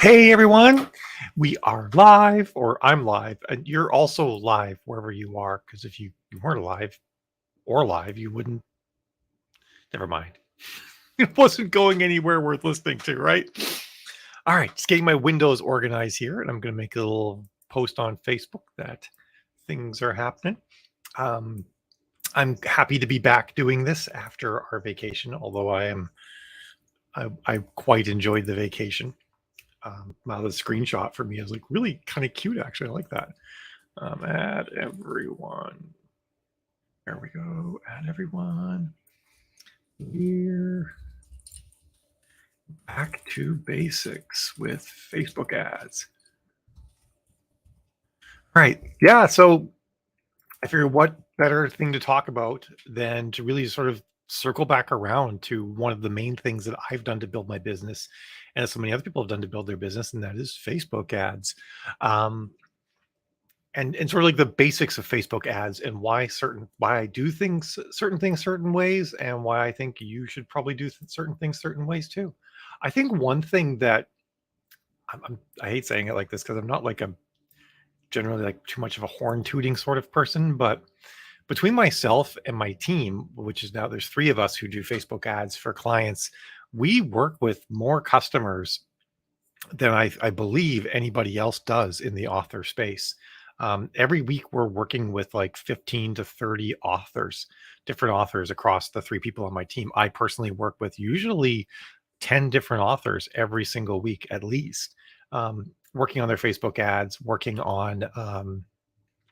Hey everyone, we are live, or I'm live, and you're also live wherever you are. Because if you weren't live, you wouldn't. Never mind. It wasn't going anywhere worth listening to, right? All right, just getting my windows organized here, and I'm going to make a little post on Facebook that things are happening. Um, I'm happy to be back doing this after our vacation, although I quite enjoyed the vacation. Now the screenshot for me is like really kind of cute. Actually, I like that. Add everyone. There we go. Add everyone. Here. Back to basics with Facebook ads. Right. Yeah. So I figured what better thing to talk about than to really sort of circle back around to one of the main things that I've done to build my business, and so many other people have done to build their business, and that is Facebook ads. Um, and sort of like the basics of Facebook ads and why I do things certain ways, and why I think you should probably do certain things certain ways too. I think one thing that I hate saying it like this because I'm not like a generally like too much of a horn tooting sort of person, but between myself and my team, which is now there's three of us who do Facebook ads for clients, we work with more customers than I believe anybody else does in the author space. Every week, we're working with like 15 to 30 authors, different authors across the three people on my team. I personally work with usually 10 different authors every single week, at least, working on their Facebook ads, working on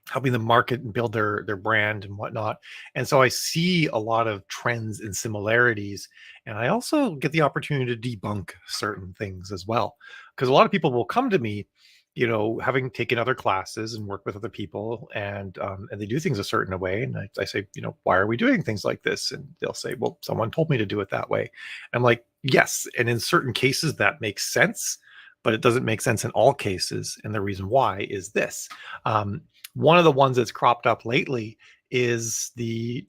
helping them market and build their brand and whatnot. And so I see a lot of trends and similarities, and I also get the opportunity to debunk certain things as well, because a lot of people will come to me, having taken other classes and work with other people, and they do things a certain way, and I say, why are we doing things like this? And they'll say, well, someone told me to do it that way. I'm like, yes, and in certain cases that makes sense, but it doesn't make sense in all cases, and the reason why is this. um, One of the ones that's cropped up lately is the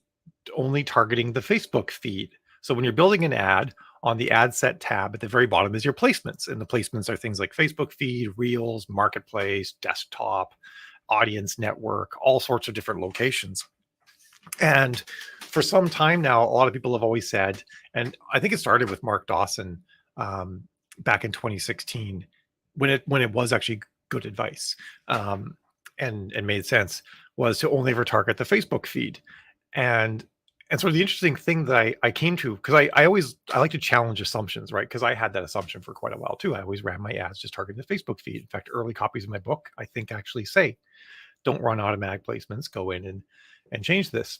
only targeting the Facebook feed. So when you're building an ad, on the ad set tab at the very bottom is your placements. And the placements are things like Facebook feed, Reels, Marketplace, desktop, audience network, all sorts of different locations. And for some time now, a lot of people have always said, and I think it started with Mark Dawson um, back in 2016, when it was actually good advice, um, and made sense, was to only ever target the Facebook feed. And and sort of the interesting thing that I came to, because I like to challenge assumptions, right? Because I had that assumption for quite a while too. I always ran my ads just targeting the Facebook feed. In fact, early copies of my book, I think, actually say, don't run automatic placements, go in and change this.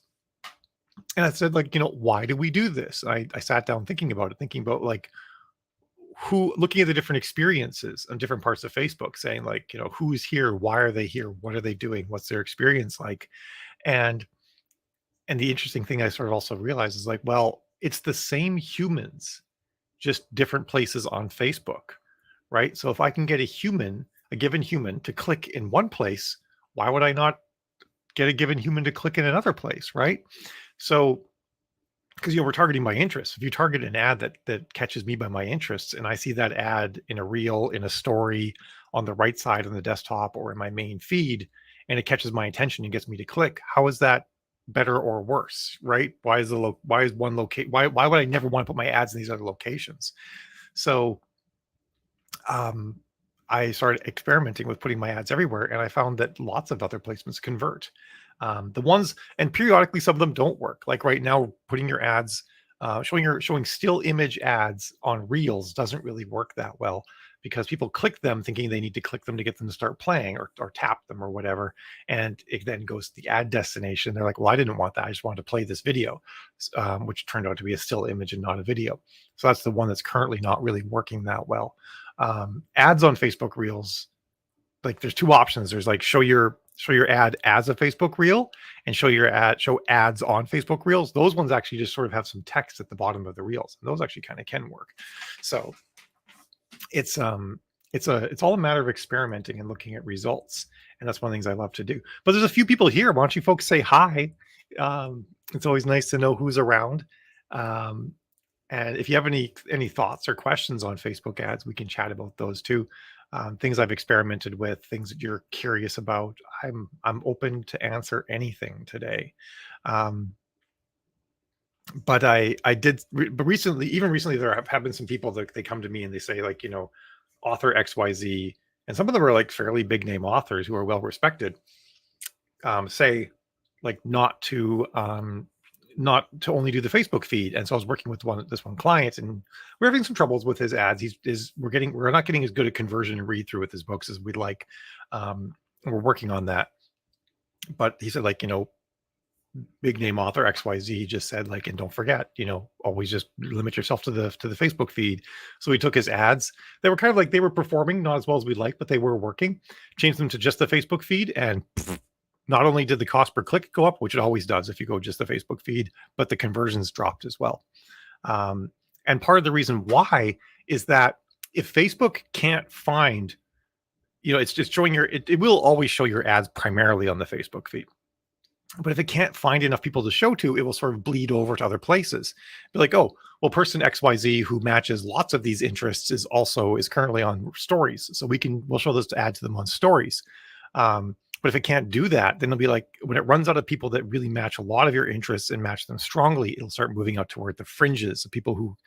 And I said, like, why do we do this? I sat down thinking about it, thinking about like who, looking at the different experiences on different parts of Facebook, saying like, who's here, why are they here, what are they doing, what's their experience like? And and the interesting thing I sort of also realized is like, well, it's the same humans, just different places on Facebook, right? So if I can get a given human to click in one place, why would I not get a given human to click in another place, right? So because we're targeting my interests. If you target an ad that catches me by my interests, and I see that ad in a reel, in a story, on the right side on the desktop, or in my main feed, and it catches my attention and gets me to click, how is that better or worse, right? Why is one locate why would I never want to put my ads in these other locations? So um I started experimenting with putting my ads everywhere, and I found that lots of other placements convert. The ones, and periodically some of them don't work. Like right now, putting your ads, showing still image ads on Reels doesn't really work that well, because people click them thinking they need to click them to get them to start playing, or tap them or whatever, and it then goes to the ad destination. They're like, well, I didn't want that. I just wanted to play this video, which turned out to be a still image and not a video. So that's the one that's currently not really working that well. Ads on Facebook Reels, like there's two options. There's like show your ad as a Facebook reel, and show ads on Facebook Reels. Those ones actually just sort of have some text at the bottom of the reels, and those actually kind of can work. So it's all a matter of experimenting and looking at results, and that's one of the things I love to do. But there's a few people here. Why don't you folks say hi? It's always nice to know who's around. Um, And if you have any thoughts or questions on Facebook ads, we can chat about those too. Things I've experimented with, things that you're curious about. I'm open to answer anything today. Um, but but recently, even recently, there have been some people that they come to me and they say, like, author XYZ, and some of them are like fairly big name authors who are well respected, say like not to only do the Facebook feed. And so I was working with this one client, and we're having some troubles with his ads. We're not getting as good a conversion and read through with his books as we'd like. We're working on that. But he said, like, big name author XYZ just said, like, and don't forget, always just limit yourself to the Facebook feed. So we took his ads. They were kind of like, they were performing not as well as we'd like, but they were working. Changed them to just the Facebook feed, and not only did the cost per click go up, which it always does if you go just the Facebook feed, but the conversions dropped as well. And part of the reason why is that if Facebook can't find, it's just showing it will always show your ads primarily on the Facebook feed. But if it can't find enough people to show to, it will sort of bleed over to other places. Be like, oh, well, person XYZ who matches lots of these interests is currently on stories. So we'll show those to add to them on stories. But if it can't do that, then it'll be like, when it runs out of people that really match a lot of your interests and match them strongly, it'll start moving out toward the fringes of people who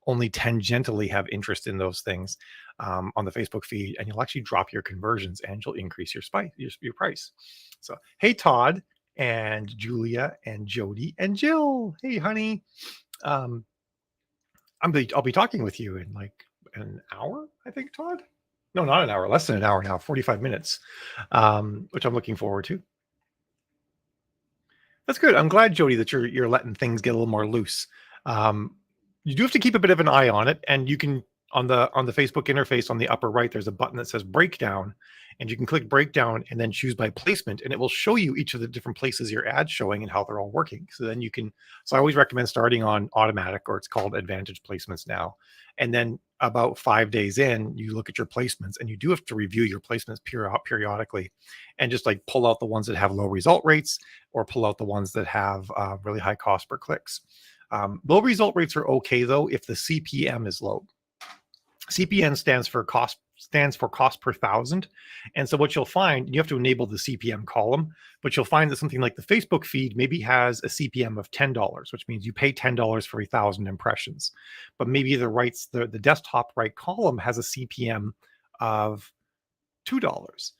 only tangentially have interest in those things on the Facebook feed, and you'll actually drop your conversions and you'll increase your price. So, hey, Todd and Julia and Jody and Jill. Hey, honey. I'll be talking with you in like an hour, I think, Todd. No, not an hour, less than an hour now, 45 minutes, which I'm looking forward to. That's good. I'm glad, Jody, that you're letting things get a little more loose. You do have to keep a bit of an eye on it, and you can, on the Facebook interface on the upper right, there's a button that says breakdown, and you can click breakdown and then choose by placement, and it will show you each of the different places your ad's showing and how they're all working. So then I always recommend starting on automatic, or it's called advantage placements now. And then about 5 days in, you look at your placements, and you do have to review your placements periodically and just like pull out the ones that have low result rates, or pull out the ones that have really high cost per clicks. Low result rates are okay though if the CPM is low. CPM stands for cost per thousand. And so what you'll find, you have to enable the CPM column, but you'll find that something like the Facebook feed maybe has a CPM of $10, which means you pay $10 for 1,000 impressions. But maybe the desktop right column has a CPM of $2.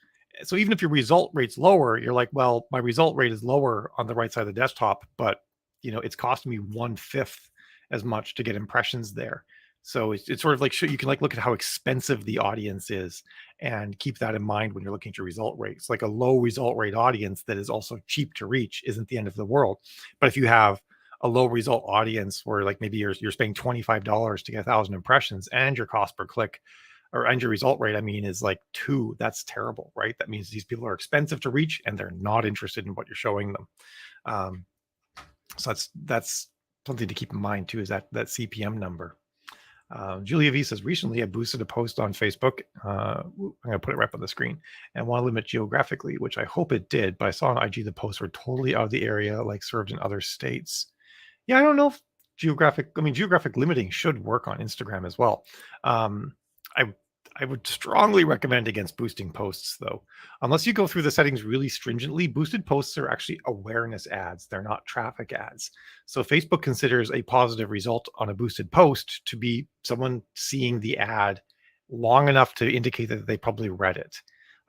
So even if your result rate's lower, you're like, well, my result rate is lower on the right side of the desktop, but it's costing me 1/5 as much to get impressions there. So it's sort of like, you can like look at how expensive the audience is and keep that in mind when you're looking at your result rates. Like a low result rate audience that is also cheap to reach isn't the end of the world. But if you have a low result audience where like maybe you're spending $25 to get 1,000 impressions, and your cost per click and your result rate, is like 2, that's terrible, right? That means these people are expensive to reach and they're not interested in what you're showing them. So that's something to keep in mind too, is that CPM number. Julia V says, recently I boosted a post on Facebook. I'm going to put it right up on the screen, and want to limit geographically, which I hope it did, but I saw on IG the posts were totally out of the area, like served in other states. Yeah, I don't know if geographic limiting should work on Instagram as well. I would strongly recommend against boosting posts, though. Unless you go through the settings really stringently, boosted posts are actually awareness ads. They're not traffic ads. So Facebook considers a positive result on a boosted post to be someone seeing the ad long enough to indicate that they probably read it.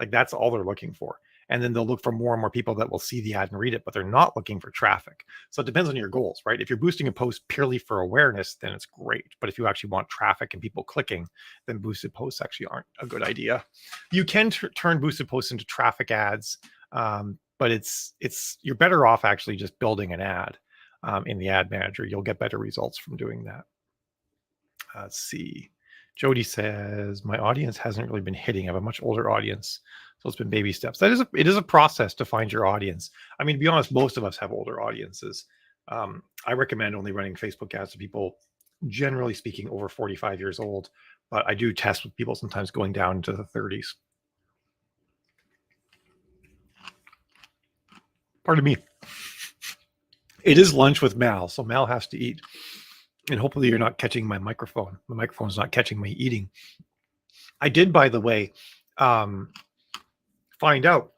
Like, that's all they're looking for. And then they'll look for more and more people that will see the ad and read it, but they're not looking for traffic. So it depends on your goals, right? If you're boosting a post purely for awareness, then it's great. But if you actually want traffic and people clicking, then boosted posts actually aren't a good idea. You can turn boosted posts into traffic ads, but you're better off actually just building an ad in the ad manager. You'll get better results from doing that. Let's see. Jody says, my audience hasn't really been hitting. I have a much older audience, so it's been baby steps. It is a process to find your audience. To be honest, most of us have older audiences. I recommend only running Facebook ads to people, generally speaking, over 45 years old, but I do test with people sometimes going down into the 30s. Pardon me. It is lunch with Mal, so Mal has to eat. and hopefully you're not catching my microphone. The microphone's not catching me eating. I did, by the way, find out,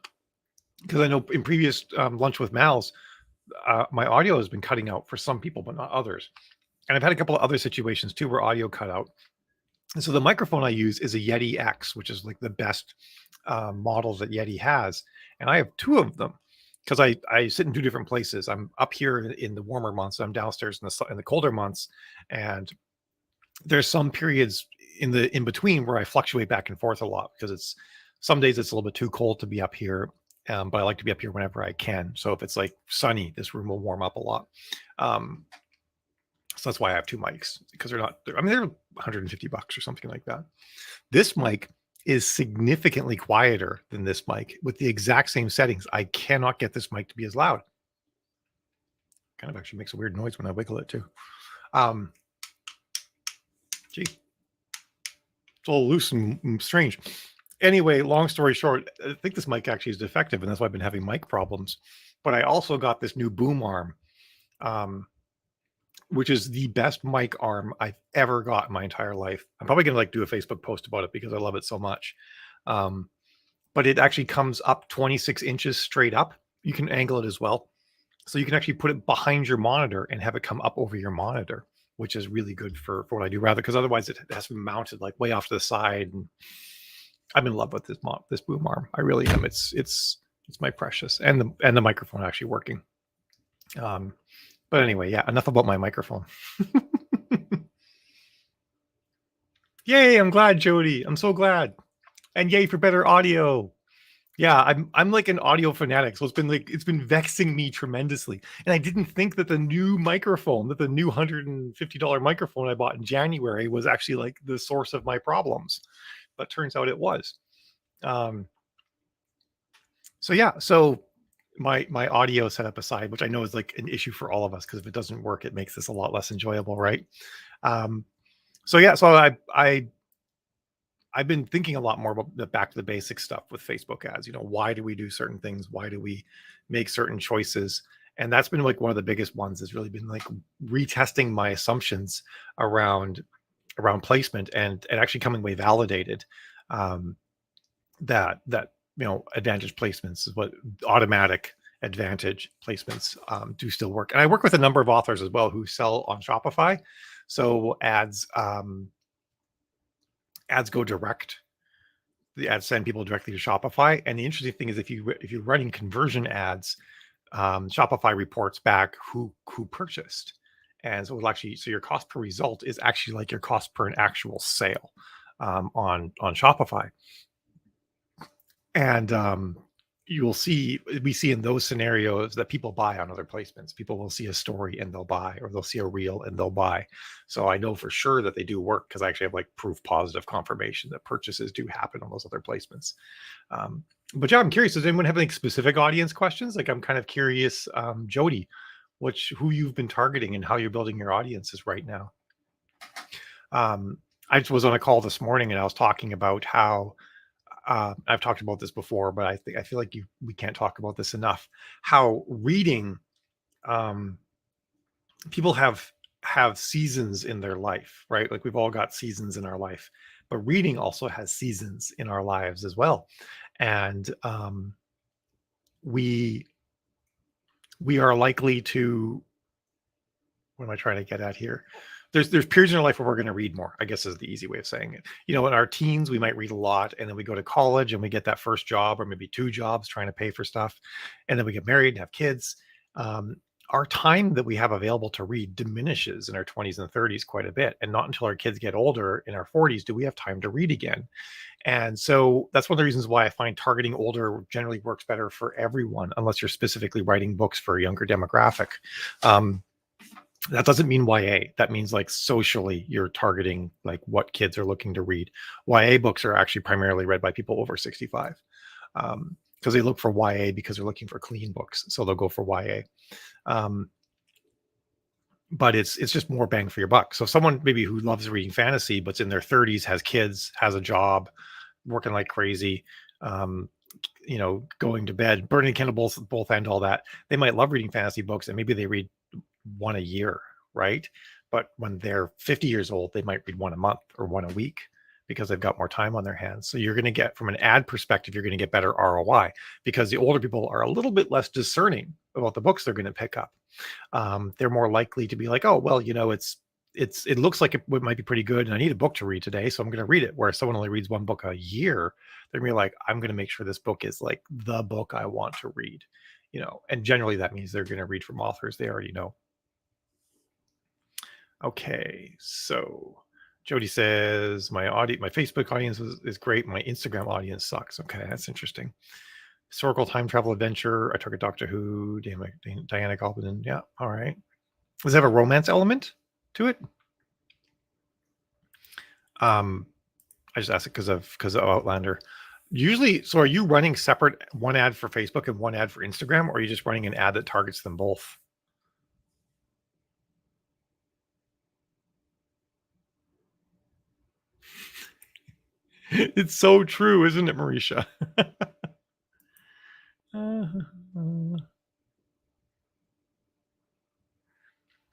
because I know in previous Lunch with Mal's, my audio has been cutting out for some people, but not others. And I've had a couple of other situations too where audio cut out. And so the microphone I use is a Yeti X, which is like the best models that Yeti has. And I have two of them because I sit in two different places. I'm up here in the warmer months. I'm downstairs in the colder months. And there's some periods in between where I fluctuate back and forth a lot because it's some days it's a little bit too cold to be up here. But I like to be up here whenever I can. So if it's like sunny, this room will warm up a lot. So that's why I have two mics, because they're $150 or something like that. This mic is significantly quieter than this mic with the exact same settings. I cannot get this mic to be as loud. Kind of actually makes a weird noise when I wiggle it too. Gee, it's a little loose and strange. Anyway, long story short, I think this mic actually is defective, and that's why I've been having mic problems. But I also got this new boom arm, which is the best mic arm I've ever got in my entire life. I'm probably gonna do a Facebook post about it because I love it so much. But it actually comes up 26 inches straight up. You can angle it as well. So you can actually put it behind your monitor and have it come up over your monitor, which is really good for what I do, rather, because otherwise it has to be mounted like way off to the side. And I'm in love with this boom arm. I really am. It's my precious, and the microphone actually working. But anyway, yeah, enough about my microphone. Yay, I'm glad, Jody. I'm so glad. And yay for better audio. Yeah, I'm like an audio fanatic, so it's been vexing me tremendously. And I didn't think that the new microphone, that the new $150 microphone I bought in January was actually like the source of my problems. But turns out it was. So yeah, so my audio setup aside, which I know is like an issue for all of us, because if it doesn't work, it makes this a lot less enjoyable, right? So yeah, so I've been thinking a lot more about the back to the basics stuff with Facebook ads. Why do we do certain things? Why do we make certain choices? And that's been like one of the biggest ones, has really been like retesting my assumptions around placement and actually coming away validated that advantage placements is what automatic advantage placements do still work. And I work with a number of authors as well who sell on Shopify. So ads go direct. The ads send people directly to Shopify. And the interesting thing is if you're running conversion ads, Shopify reports back who purchased. And so your cost per result is actually like your cost per an actual sale on Shopify. And we see in those scenarios that people buy on other placements. People will see a story and they'll buy, or they'll see a reel and they'll buy. So I know for sure that they do work, because I actually have like proof positive confirmation that purchases do happen on those other placements. But yeah, I'm curious, does anyone have any specific audience questions? Like, I'm kind of curious, Jody, who you've been targeting and how you're building your audiences right now. I just was on a call this morning and I was talking about how I've talked about this before, but I feel like we can't talk about this enough. How reading, people have seasons in their life, right? Like we've all got seasons in our life, but reading also has seasons in our lives as well. And we are likely to, what am I trying to get at here? There's periods in our life where we're going to read more, I guess is the easy way of saying it. In our teens, we might read a lot, and then we go to college and we get that first job, or maybe two jobs trying to pay for stuff. And then we get married and have kids. Our time that we have available to read diminishes in our 20s and 30s quite a bit. And not until our kids get older in our 40s do we have time to read again. And so that's one of the reasons why I find targeting older generally works better for everyone, unless you're specifically writing books for a younger demographic. That doesn't mean YA. That means like socially you're targeting like what kids are looking to read. YA books are actually primarily read by people over 65, because they look for YA because they're looking for clean books. So they'll go for YA. But it's just more bang for your buck. So someone maybe who loves reading fantasy, but's in their 30s, has kids, has a job, working like crazy, going to bed, burning candles both end, all that. They might love reading fantasy books, and maybe they read one a year, right? but when they're 50 years old, they might read one a month or one a week because they've got more time on their hands. So you're going to get, from an ad perspective, you're going to get better ROI because the older people are a little bit less discerning about the books they're going to pick up. They're more likely to be like, oh, well, it looks like it might be pretty good and I need a book to read today, so I'm going to read it. Whereas someone only reads one book a year, they're going to be like, I'm going to make sure this book is like the book I want to read, and generally that means they're going to read from authors they already know. Okay, so Jody says my Facebook audience is great. My Instagram audience sucks. Okay, that's interesting. Historical time travel adventure. I target Doctor Who, Diana Gabaldon. Yeah, all right. Does it have a romance element to it? I just asked it because of Outlander. Usually, so are you running separate, one ad for Facebook and one ad for Instagram, or are you just running an ad that targets them both? It's so true, isn't it, Marisha?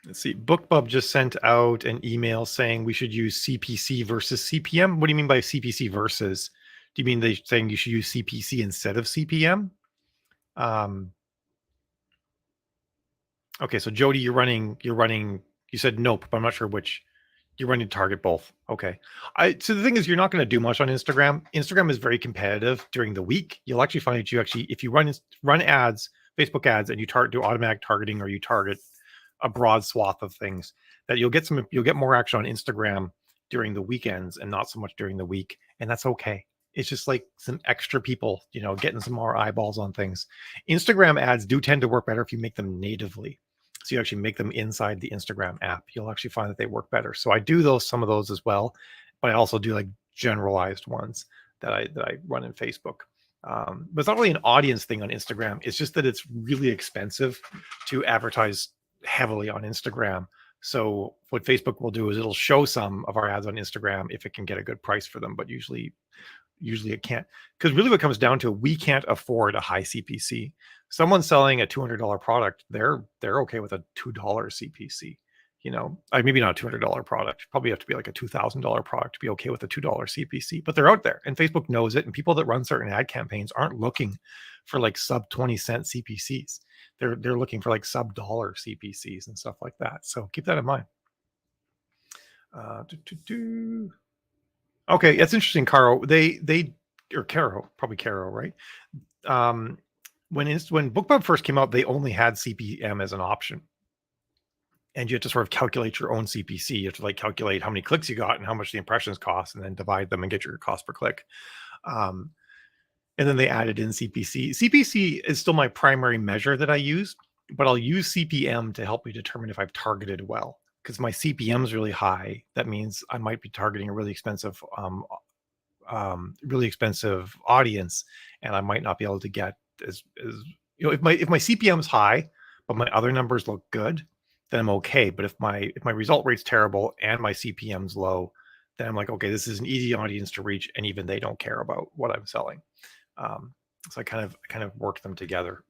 Let's see. BookBub just sent out an email saying we should use CPC versus CPM. What do you mean by CPC versus? Do you mean they're saying you should use CPC instead of CPM? Okay, so Jody, you're running. You said nope, but I'm not sure which. You're running to target both. Okay. So the thing is, you're not going to do much on Instagram. Instagram is very competitive during the week. You'll actually find that if you run ads, Facebook ads, and you do automatic targeting, or you target a broad swath of things, that you'll get more action on Instagram during the weekends and not so much during the week. And that's okay. It's just like some extra people, getting some more eyeballs on things. Instagram ads do tend to work better if you make them natively. So you actually make them inside the Instagram app. You'll actually find that they work better. So I do some of those as well, but I also do like generalized ones that I run in Facebook. But it's not really an audience thing on Instagram. It's just that it's really expensive to advertise heavily on Instagram. So what Facebook will do is it'll show some of our ads on Instagram if it can get a good price for them, but usually it can't, because really what comes down to, we can't afford a high CPC. Someone selling a $200 product, they're okay with a $2 CPC. Maybe not a $200 product. Probably have to be like a $2,000 product to be okay with a $2 CPC. But they're out there, and Facebook knows it. And people that run certain ad campaigns aren't looking for like sub 20-cent CPCs. They're looking for like sub dollar CPCs and stuff like that. So keep that in mind. Okay, that's interesting, Caro. Or Caro, probably Caro, right? When BookBub first came out, they only had CPM as an option, and you have to sort of calculate your own CPC. You have to like calculate how many clicks you got and how much the impressions cost, and then divide them and get your cost per click. And then they added in CPC. CPC is still my primary measure that I use, but I'll use CPM to help me determine if I've targeted well. Because my CPM is really high, that means I might be targeting a really expensive audience, and I might not be able to get as if my CPM is high, but my other numbers look good, then I'm okay. But if my result rate's terrible and my CPM's low, then I'm like, okay, this is an easy audience to reach, and even they don't care about what I'm selling. So I kind of work them together.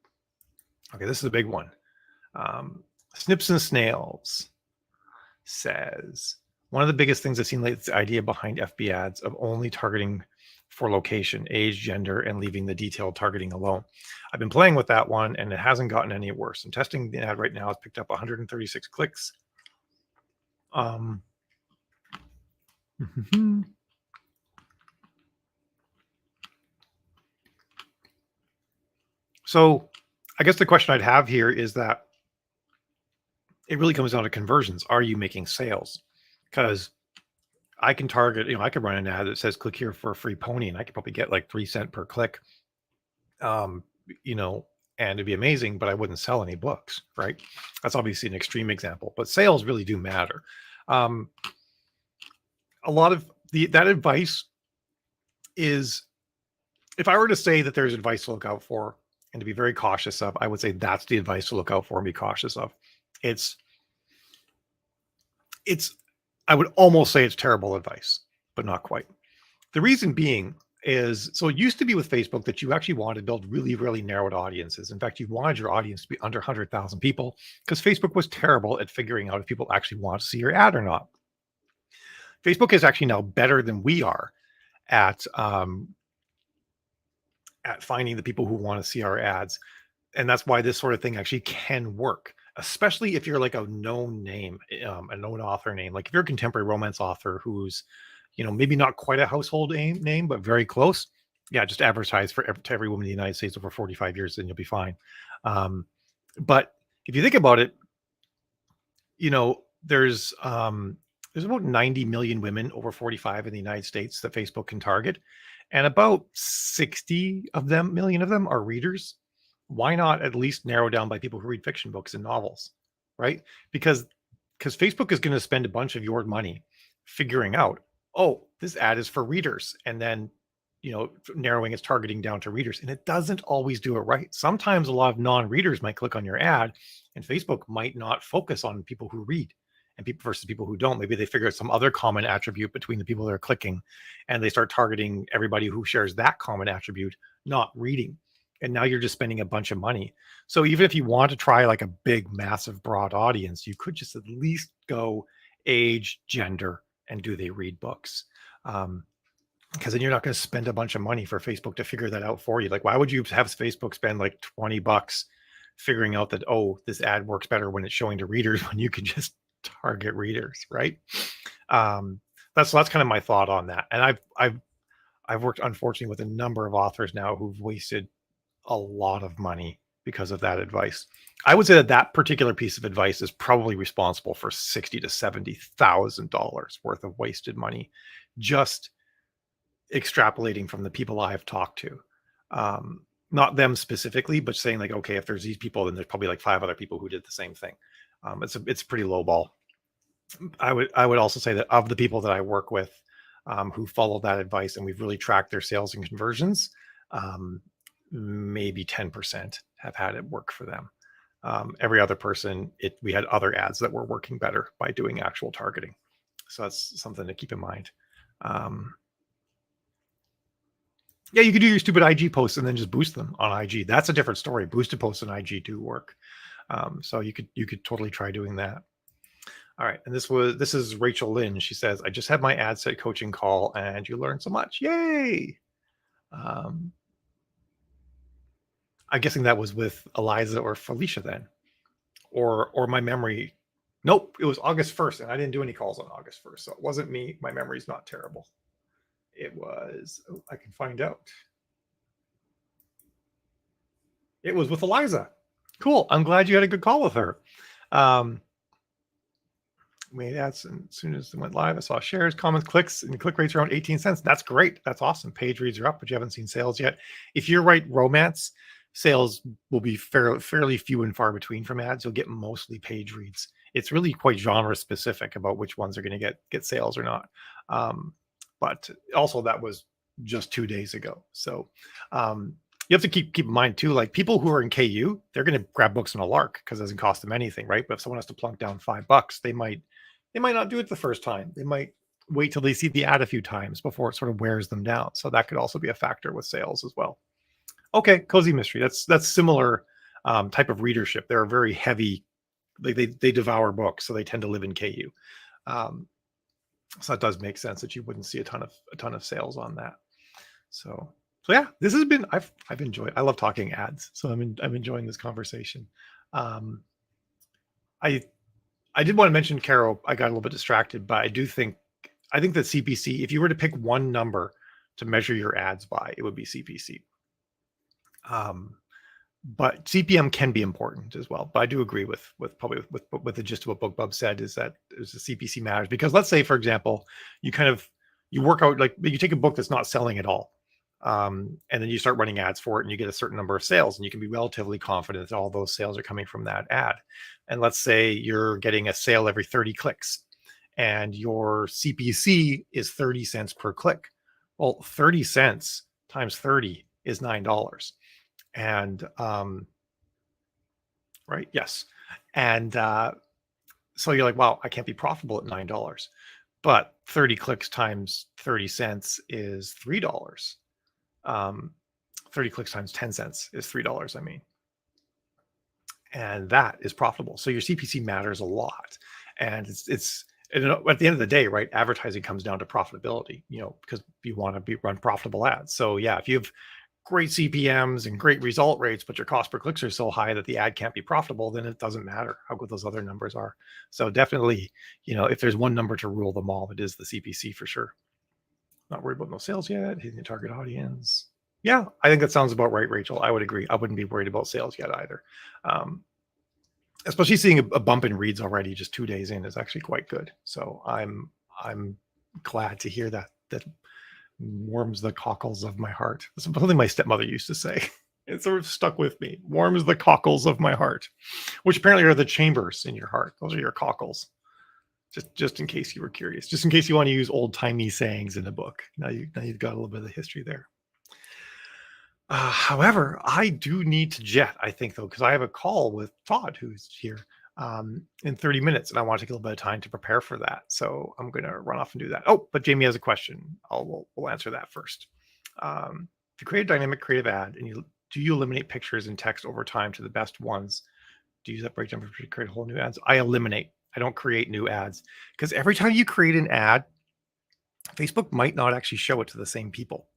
Okay, this is a big one. Snips and Snails says, one of the biggest things I've seen lately is the idea behind FB ads of only targeting for location, age, gender, and leaving the detailed targeting alone. I've been playing with that one, and it hasn't gotten any worse. I'm testing the ad right now. It's picked up 136 clicks. So I guess the question I'd have here is that it really comes down to conversions. Are you making sales? Because I can target, I could run an ad that says click here for a free pony, and I could probably get like 3 cents per click, and it'd be amazing, but I wouldn't sell any books, right? That's obviously an extreme example, but sales really do matter. A lot of that advice is, if I were to say that there's advice to look out for and to be very cautious of, I would say that's the advice to look out for and be cautious of. I would almost say it's terrible advice, but not quite. The reason being, is, so it used to be with Facebook that you actually wanted to build really, really narrowed audiences. In fact, you wanted your audience to be under 100,000 people because Facebook was terrible at figuring out if people actually want to see your ad or not. Facebook is actually now better than we are at finding the people who want to see our ads. And that's why this sort of thing actually can work, especially if you're like a known name, a known author name. Like if you're a contemporary romance author who's, maybe not quite a household name, but very close. Yeah, just advertise to every woman in the United States over 45 years, and you'll be fine. But if you think about it, there's about 90 million women over 45 in the United States that Facebook can target, and about 60 million of them are readers. Why not at least narrow down by people who read fiction books and novels, right? Because Facebook is going to spend a bunch of your money figuring out, oh, this ad is for readers, and then narrowing its targeting down to readers. And it doesn't always do it right. Sometimes a lot of non-readers might click on your ad, and Facebook might not focus on people who read and people versus people who don't. Maybe they figure out some other common attribute between the people that are clicking, and they start targeting everybody who shares that common attribute, not reading. And now you're just spending a bunch of money. So even if you want to try like a big, massive, broad audience, you could just at least go age, gender, and do they read books? Because then you're not going to spend a bunch of money for Facebook to figure that out for you. Like, why would you have Facebook spend like $20 figuring out that, oh, this ad works better when it's showing to readers when you can just target readers, right? That's kind of my thought on that. And I've worked, unfortunately, with a number of authors now who've wasted a lot of money because of that advice. I would say that particular piece of advice is probably responsible for $60,000 to $70,000 worth of wasted money, just extrapolating from the people I've talked to. Not them specifically, but saying like, okay, if there's these people, then there's probably like 5 other people who did the same thing. It's pretty low ball. I would also say that of the people that I work with who follow that advice and we've really tracked their sales and conversions, maybe 10% have had it work for them. Every other person, we had other ads that were working better by doing actual targeting. So that's something to keep in mind. Yeah, you could do your stupid IG posts and then just boost them on IG. That's a different story. Boosted posts on IG do work. So you could totally try doing that. All right, and this is Rachel Lynn. She says, I just had my ad set coaching call and you learned so much. Yay! I'm guessing that was with Eliza or Felicia then, or my memory. Nope, it was August 1st, and I didn't do any calls on August 1st, so it wasn't me. My memory's not terrible. It was, I can find out. It was with Eliza. Cool. I'm glad you had a good call with her. Made ads, and as soon as it went live, I saw shares, comments, clicks, and click rates around 18 cents. That's great. That's awesome. Page reads are up, but you haven't seen sales yet. If you write romance, sales will be fairly few and far between from ads. You'll get mostly page reads. It's really quite genre specific about which ones are going to get sales or not. But also that was just 2 days ago. So you have to keep in mind too, like people who are in KU, they're going to grab books on a lark because it doesn't cost them anything, right? But if someone has to plunk down $5, they might not do it the first time. They might wait till they see the ad a few times before it sort of wears them down. So that could also be a factor with sales as well. Okay, Cozy Mystery. That's similar type of readership. They're very heavy. They devour books, so they tend to live in KU. So it does make sense that you wouldn't see a ton of sales on that. So yeah, this has been I've enjoyed. I love talking ads, so I'm enjoying this conversation. I did want to mention Caro. I got a little bit distracted, but I think that CPC, if you were to pick one number to measure your ads by, it would be CPC. But CPM can be important as well. But I do agree with the gist of what BookBub said, is that the CPC matters, because let's say, for example, you work out, like you take a book that's not selling at all, and then you start running ads for it and you get a certain number of sales, and you can be relatively confident that all those sales are coming from that ad. And let's say you're getting a sale every 30 clicks and your CPC is 30 cents per click. Well, 30 cents times 30 is $9. And right, yes. And so you're like, wow, I can't be profitable at $9. But 30 clicks times 30 cents is $3. 30 clicks times 10 cents is $3, I mean. And that is profitable. So your CPC matters a lot. And it's and at the end of the day, right, advertising comes down to profitability, because you want to run profitable ads. So yeah, if you have great CPMs and great result rates, but your cost per clicks are so high that the ad can't be profitable, then it doesn't matter how good those other numbers are. So definitely, if there's one number to rule them all, it is the CPC for sure. Not worried about no sales yet, hitting the target audience. Yeah, I think that sounds about right, Rachel. I would agree. I wouldn't be worried about sales yet either. Especially seeing a bump in reads already just 2 days in is actually quite good. So I'm glad to hear that. That warms the cockles of my heart. That's something my stepmother used to say. It sort of stuck with me. Warms the cockles of my heart, which apparently are the chambers in your heart. Those are your cockles. Just in case you were curious, just in case you want to use old timey sayings in a book. Now you've got a little bit of the history there. However, I do need to jet, I think, though, because I have a call with Todd, who's here in 30 minutes, and I want to take a little bit of time to prepare for that. So I'm going to run off and do that. Oh, but Jamie has a question. We'll answer that first. If you create a dynamic creative ad, and do you eliminate pictures and text over time to the best ones? Do you use that breakdown to create whole new ads? I eliminate. I don't create new ads, because every time you create an ad, Facebook might not actually show it to the same people.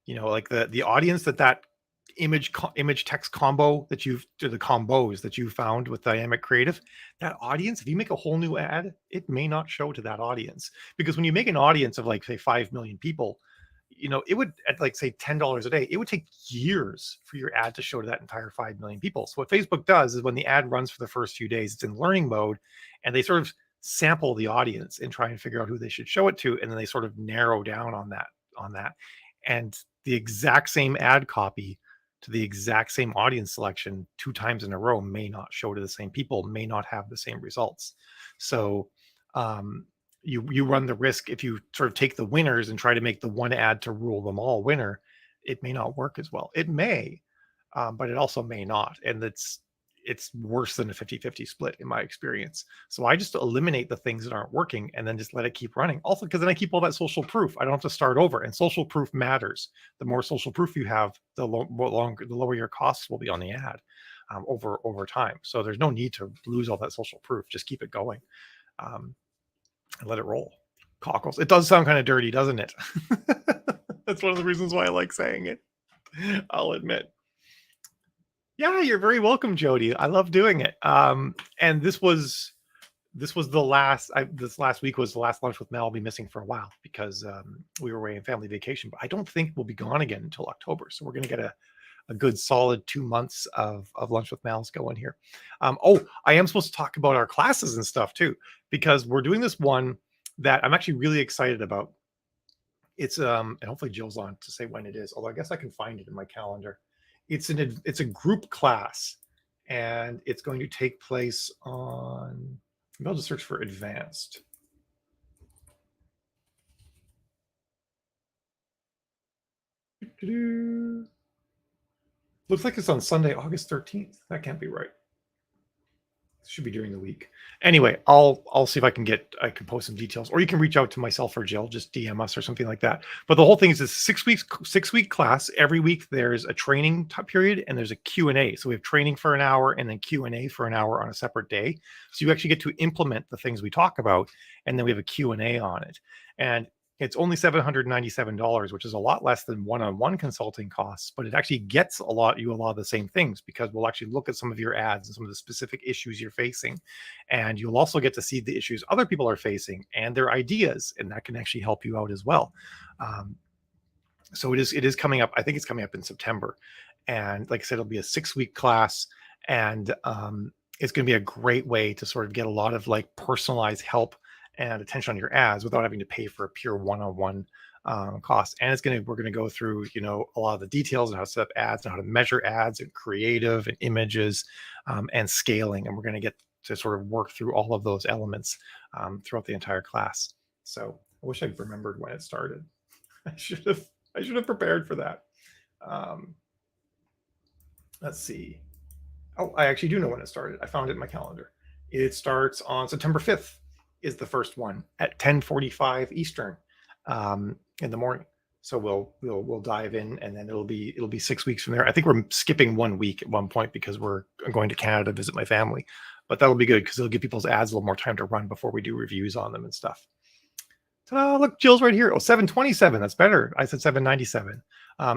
Like the audience that image text combo the combos that you found with dynamic creative, that audience, if you make a whole new ad, it may not show to that audience, because when you make an audience of, like, say 5 million people, it would, at, like, say $10 a day, it would take years for your ad to show to that entire 5 million people. So what Facebook does is, when the ad runs for the first few days, it's in learning mode, and they sort of sample the audience and try and figure out who they should show it to, and then they sort of narrow down on that. And the exact same ad copy to the exact same audience selection 2 times in a row may not show to the same people, may not have the same results. So you run the risk, if you sort of take the winners and try to make the one ad to rule them all winner, it may not work as well. It may, but it also may not. And it's worse than a 50-50 split in my experience. So I just eliminate the things that aren't working and then just let it keep running. Also, because then I keep all that social proof. I don't have to start over. And social proof matters. The more social proof you have, the lower your costs will be on the ad over time. So there's no need to lose all that social proof. Just keep it going and let it roll. Cockles. It does sound kind of dirty, doesn't it? That's one of the reasons why I like saying it, I'll admit. Yeah, you're very welcome, Jody. I love doing it. And this was the last. This last week was the last lunch with Mel. I'll be missing for a while because we were away on family vacation. But I don't think we'll be gone again until October. So we're going to get a good solid 2 months of lunch with Mel's going here. I am supposed to talk about our classes and stuff too, because we're doing this one that I'm actually really excited about. It's and hopefully Jill's on to say when it is. Although I guess I can find it in my calendar. It's a group class, and it's going to take place on, maybe I'll just search for advanced. Looks like it's on Sunday, August 13th. That can't be right. Should be during the week. Anyway, I'll see if I can post some details, or you can reach out to myself or Jill, just DM us or something like that. But the whole thing is a 6-week class. Every week there's a training period and there's a Q&A. So we have training for an hour and then Q&A for an hour on a separate day. So you actually get to implement the things we talk about, and then we have a Q&A on it. And it's only $797, which is a lot less than one-on-one consulting costs, but it actually gets a lot of the same things, because we'll actually look at some of your ads and some of the specific issues you're facing. And you'll also get to see the issues other people are facing and their ideas, and that can actually help you out as well. So it is coming up. I think it's coming up in September. And like I said, it'll be a 6-week class, and it's going to be a great way to sort of get a lot of like personalized help and attention on your ads without having to pay for a pure one-on-one cost. And we're going to go through, a lot of the details on how to set up ads and how to measure ads and creative and images and scaling. And we're going to get to sort of work through all of those elements throughout the entire class. So I wish I'd remembered when it started. I should have prepared for that. Let's see. Oh, I actually do know when it started. I found it in my calendar. It starts on September 5th. Is the first one at 10:45 Eastern in the morning. So we'll dive in, and then it'll be 6 weeks from there. I think we're skipping 1 week at one point because we're going to Canada to visit my family, but that'll be good because it'll give people's ads a little more time to run before we do reviews on them and stuff. Ta-da, look, Jill's right here. Oh, 727. That's better. I said 797.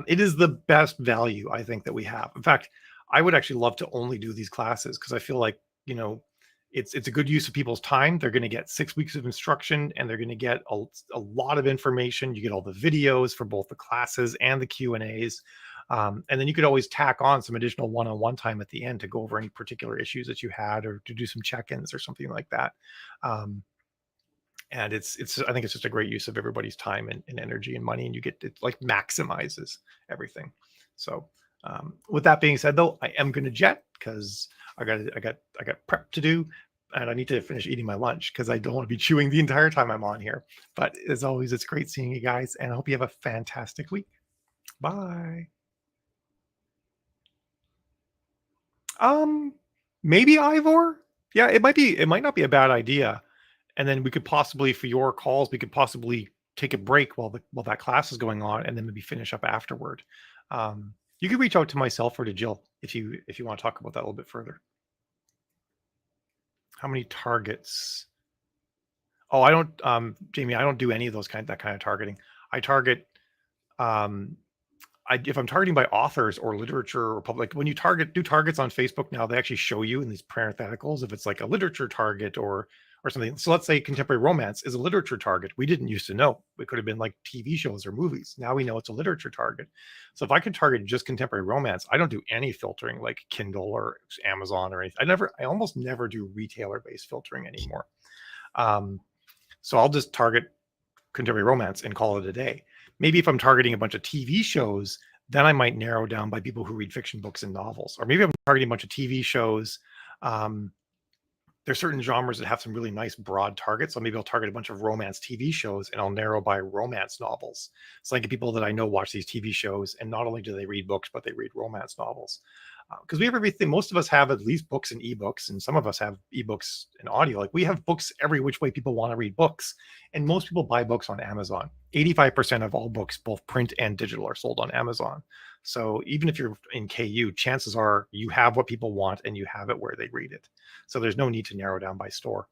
It is the best value I think that we have. In fact, I would actually love to only do these classes because I feel like, it's a good use of people's time. They're going to get 6 weeks of instruction, and they're going to get a lot of information. You get all the videos for both the classes and the Q&As. And then you could always tack on some additional one-on-one time at the end to go over any particular issues that you had, or to do some check-ins or something like that. And it's I think it's just a great use of everybody's time and energy and money, and it like maximizes everything. So with that being said, though, I am going to jet because I got prep to do, and I need to finish eating my lunch because I don't want to be chewing the entire time I'm on here. But as always, it's great seeing you guys, and I hope you have a fantastic week. Bye. Maybe Ivor. Yeah, it might not be a bad idea. And then we could possibly, for your calls, we could possibly take a break while that class is going on, and then maybe finish up afterward. You could reach out to myself or to Jill if you want to talk about that a little bit further. How many targets? Oh, I don't, Jamie, I don't do any of that kind of targeting. I target, if I'm targeting by authors or literature or public, when you do targets on Facebook now, they actually show you in these parentheticals if it's like a literature target or something. So let's say contemporary romance is a literature target. We didn't used to know. It could have been like TV shows or movies. Now we know it's a literature target. So if I could target just contemporary romance, I don't do any filtering like Kindle or Amazon or anything. I almost never do retailer-based filtering anymore. So I'll just target contemporary romance and call it a day. Maybe if I'm targeting a bunch of TV shows, then I might narrow down by people who read fiction books and novels. Or maybe I'm targeting a bunch of TV shows. There's certain genres that have some really nice broad targets. So maybe I'll target a bunch of romance TV shows, and I'll narrow by romance novels. So I get people that I know watch these TV shows, and not only do they read books, but they read romance novels. Because we have everything. Most of us have at least books and ebooks, and some of us have ebooks and audio. Like we have books every which way people want to read books, and most people buy books on Amazon. 85% of all books, both print and digital, are sold on Amazon. So even if you're in KU, chances are you have what people want and you have it where they read it. So there's no need to narrow down by store.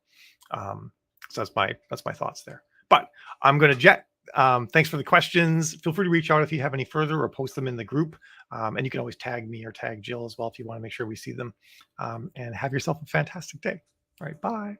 So that's my thoughts there. But I'm going to jet. Thanks for the questions. Feel free to reach out if you have any further, or post them in the group. And you can always tag me or tag Jill as well if you want to make sure we see them. And have yourself a fantastic day. All right, bye.